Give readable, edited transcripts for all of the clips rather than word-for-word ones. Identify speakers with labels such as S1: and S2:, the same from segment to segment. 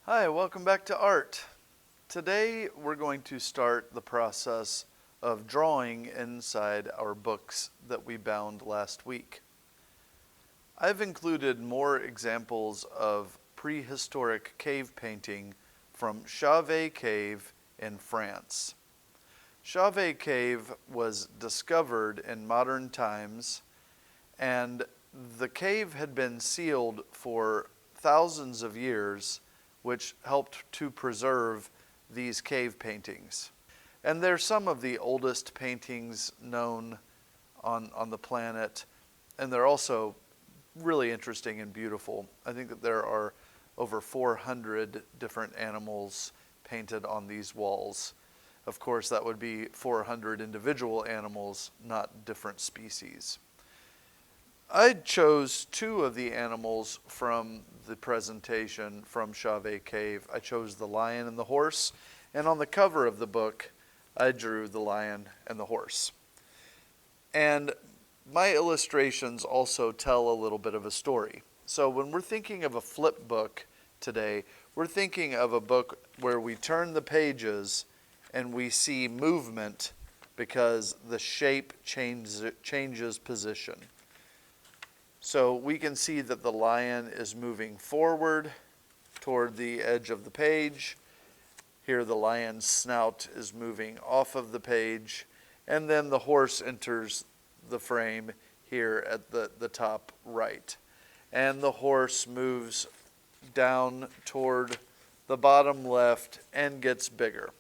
S1: Hi, welcome back to Art. Today we're going to start the process of drawing inside our books that we bound last week. I've included more examples of prehistoric cave painting from Chauvet Cave in France. Chauvet Cave was discovered in modern times, and the cave had been sealed for thousands of years, which helped to preserve these cave paintings. And they're some of the oldest paintings known on the planet, and they're also really interesting and beautiful. I think that there are over 400 different animals painted on these walls. Of course, that would be 400 individual animals, not different species. I chose two of the animals from the presentation from Chauvet Cave. I chose the lion and the horse, and on the cover of the book, I drew the lion and the horse. And my illustrations also tell a little bit of a story. So when we're thinking of a flip book today, we're thinking of a book where we turn the pages and we see movement because the shape changes position. So we can see that the lion is moving forward toward the edge of the page. Here the lion's snout is moving off of the page, and then the horse enters the frame here at the top right. And the horse moves down toward the bottom left and gets bigger.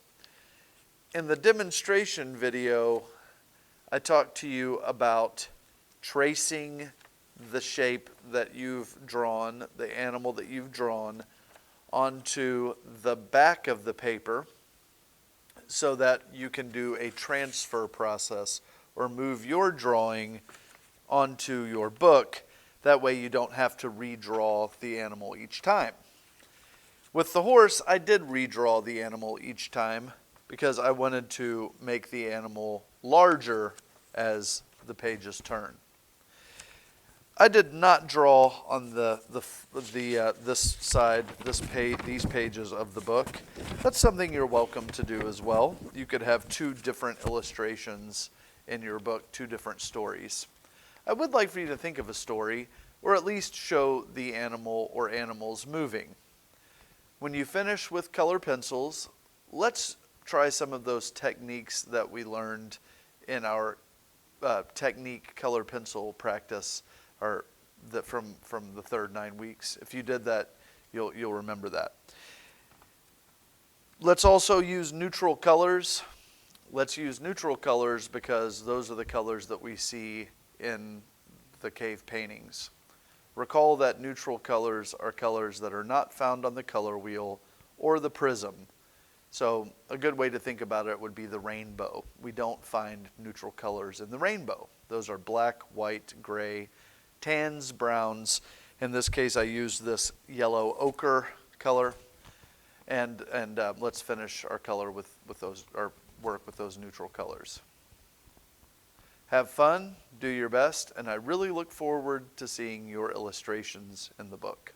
S1: In the demonstration video, I talked to you about tracing the shape that you've drawn, the animal that you've drawn, onto the back of the paper so that you can do a transfer process or move your drawing onto your book. That way you don't have to redraw the animal each time. With the horse, I did redraw the animal each time because I wanted to make the animal larger as the pages turn. I did not draw on this side, these pages of the book. That's something you're welcome to do as well. You could have two different illustrations in your book, two different stories. I would like for you to think of a story, or at least show the animal or animals moving. When you finish with color pencils, let's try some of those techniques that we learned in our technique color pencil practice, or from the third 9 weeks. If you did that, you'll remember that. Let's also use neutral colors. Let's use neutral colors because those are the colors that we see in the cave paintings. Recall that neutral colors are colors that are not found on the color wheel or the prism. So a good way to think about it would be the rainbow. We don't find neutral colors in the rainbow. Those are black, white, gray, tans, browns. In this case, I used this yellow ochre color. And let's finish our color with those, or work with those neutral colors. Have fun, do your best, and I really look forward to seeing your illustrations in the book.